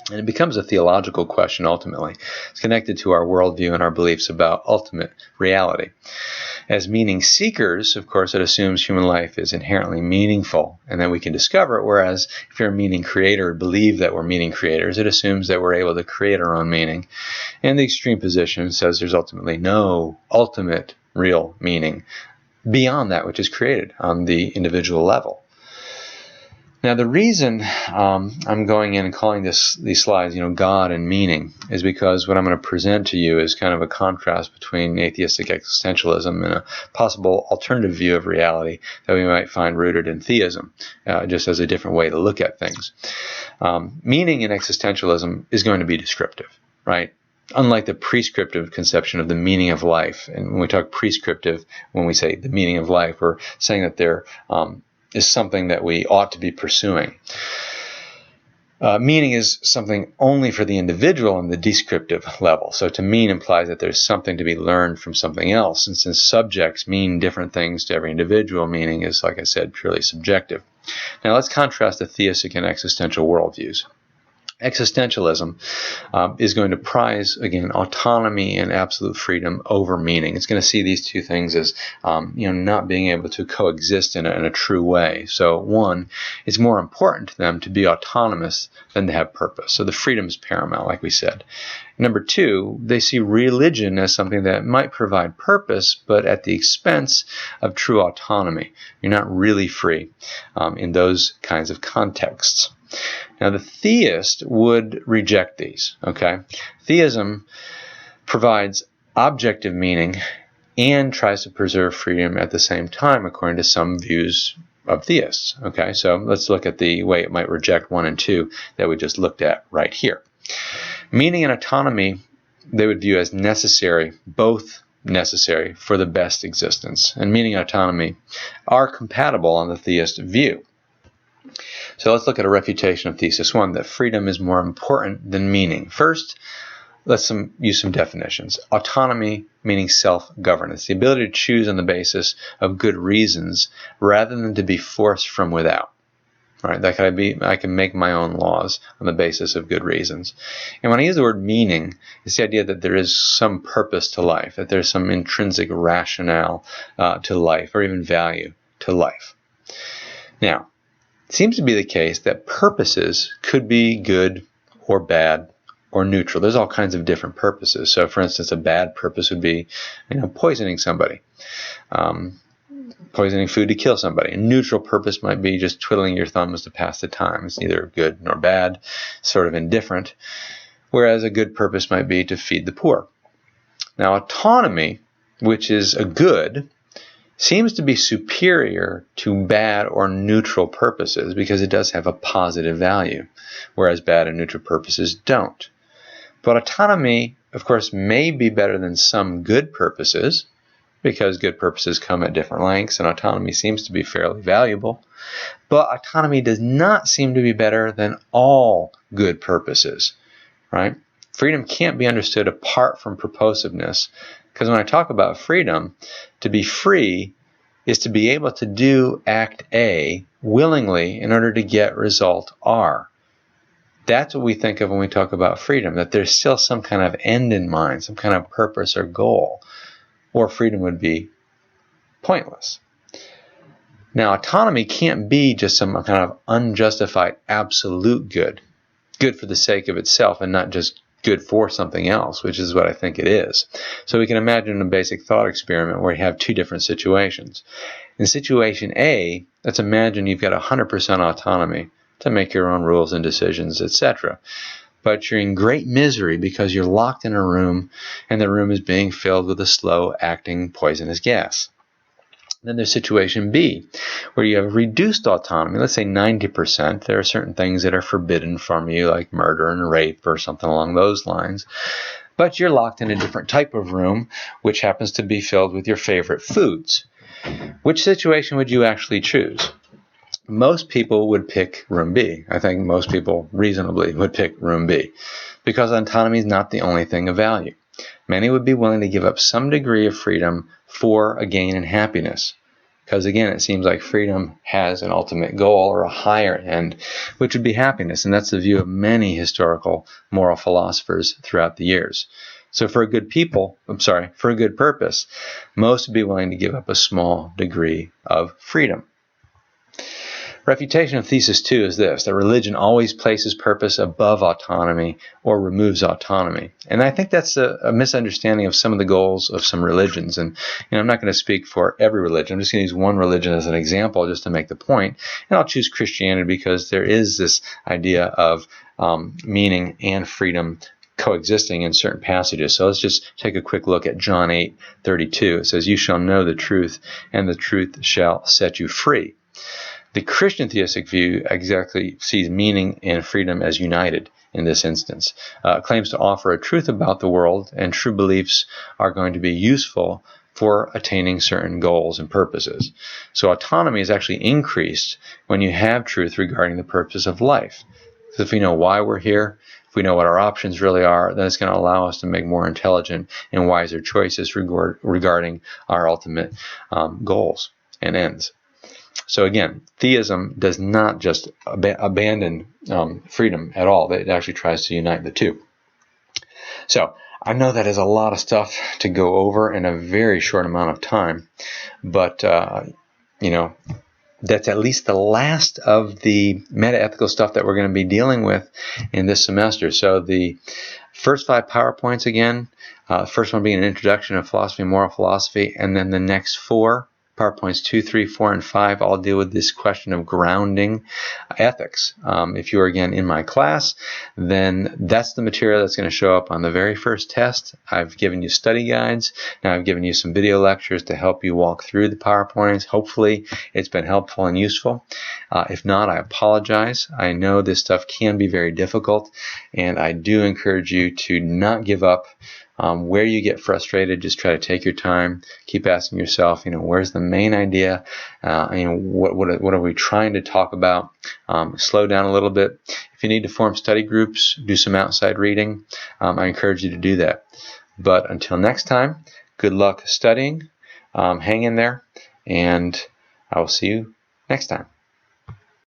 And it becomes a theological question ultimately. It's connected to our worldview and our beliefs about ultimate reality. As meaning seekers, of course, it assumes human life is inherently meaningful and that we can discover it, whereas if you're a meaning creator, believe that we're meaning creators, it assumes that we're able to create our own meaning. And the extreme position says there's ultimately no ultimate real meaning beyond that which is created on the individual level. Now, the reason I'm going in and calling these slides, God and meaning, is because what I'm going to present to you is kind of a contrast between atheistic existentialism and a possible alternative view of reality that we might find rooted in theism, just as a different way to look at things. Meaning in existentialism is going to be descriptive, right? Unlike the prescriptive conception of the meaning of life. And when we talk prescriptive, when we say the meaning of life, we're saying that there is something that we ought to be pursuing. Meaning is something only for the individual on the descriptive level. So to mean implies that there's something to be learned from something else. And since subjects mean different things to every individual, meaning is, like I said, purely subjective. Now let's contrast the theistic and existential worldviews. Existentialism is going to prize, again, autonomy and absolute freedom over meaning. It's going to see these two things as, not being able to coexist in a true way. So, one, it's more important to them to be autonomous than to have purpose. So the freedom is paramount, like we said. Number two, they see religion as something that might provide purpose, but at the expense of true autonomy. You're not really free in those kinds of contexts. Now, the theist would reject these, okay? Theism provides objective meaning and tries to preserve freedom at the same time, according to some views of theists, okay? So let's look at the way it might reject 1 and 2 that we just looked at right here. Meaning and autonomy, they would view as necessary, both necessary for the best existence. And meaning and autonomy are compatible on the theist view. So let's look at a refutation of thesis 1, that freedom is more important than meaning. First, let's use some definitions. Autonomy, meaning self-governance, the ability to choose on the basis of good reasons rather than to be forced from without. All right, I can make my own laws on the basis of good reasons. And when I use the word meaning, it's the idea that there is some purpose to life, that there's some intrinsic rationale to life, or even value to life. Now, it seems to be the case that purposes could be good or bad or neutral. There's all kinds of different purposes. So, for instance, a bad purpose would be, poisoning somebody, poisoning food to kill somebody. A neutral purpose might be just twiddling your thumbs to pass the time. It's neither good nor bad, sort of indifferent. Whereas a good purpose might be to feed the poor. Now, autonomy, which is a good, seems to be superior to bad or neutral purposes because it does have a positive value, whereas bad and neutral purposes don't. But autonomy, of course, may be better than some good purposes because good purposes come at different lengths and autonomy seems to be fairly valuable. But autonomy does not seem to be better than all good purposes, right? Freedom can't be understood apart from purposiveness. Because when I talk about freedom, to be free is to be able to do act A willingly in order to get result R. That's what we think of when we talk about freedom, that there's still some kind of end in mind, some kind of purpose or goal, or freedom would be pointless. Now, autonomy can't be just some kind of unjustified absolute good for the sake of itself and not just good for something else, which is what I think it is. So we can imagine a basic thought experiment where you have two different situations. In situation A, let's imagine you've got 100% autonomy to make your own rules and decisions, etc. But you're in great misery because you're locked in a room and the room is being filled with a slow-acting poisonous gas. Then there's situation B, where you have reduced autonomy, let's say 90%. There are certain things that are forbidden from you, like murder and rape or something along those lines. But you're locked in a different type of room, which happens to be filled with your favorite foods. Which situation would you actually choose? Most people would pick room B. I think most people reasonably would pick room B, because autonomy is not the only thing of value. Many would be willing to give up some degree of freedom for a gain in happiness. Because again, it seems like freedom has an ultimate goal or a higher end, which would be happiness. And that's the view of many historical moral philosophers throughout the years. So for a good purpose, most would be willing to give up a small degree of freedom. Refutation of thesis 2 is this, that religion always places purpose above autonomy or removes autonomy. And I think that's a misunderstanding of some of the goals of some religions. And I'm not going to speak for every religion. I'm just going to use one religion as an example just to make the point. And I'll choose Christianity because there is this idea of meaning and freedom coexisting in certain passages. So let's just take a quick look at John 8:32. It says, "You shall know the truth, and the truth shall set you free." The Christian theistic view exactly sees meaning and freedom as united in this instance. Claims to offer a truth about the world, and true beliefs are going to be useful for attaining certain goals and purposes. So autonomy is actually increased when you have truth regarding the purpose of life. So if we know why we're here, if we know what our options really are, then it's going to allow us to make more intelligent and wiser choices regarding our ultimate goals and ends. So again, theism does not just abandon freedom at all. It actually tries to unite the two. So I know that is a lot of stuff to go over in a very short amount of time, but that's at least the last of the meta-ethical stuff that we're going to be dealing with in this semester. So the first 5 PowerPoints again, first one being an introduction to philosophy and moral philosophy, and then the next 4 PowerPoints 2, 3, 4, and 5 all deal with this question of grounding ethics. If you are, again, in my class, then that's the material that's going to show up on the very first test. I've given you study guides. Now I've given you some video lectures to help you walk through the PowerPoints. Hopefully it's been helpful and useful. If not, I apologize. I know this stuff can be very difficult, and I do encourage you to not give up. Where you get frustrated, just try to take your time. Keep asking yourself, where's the main idea? What are we trying to talk about? Slow down a little bit. If you need to form study groups, do some outside reading. I encourage you to do that. But until next time, good luck studying. Hang in there, and I will see you next time.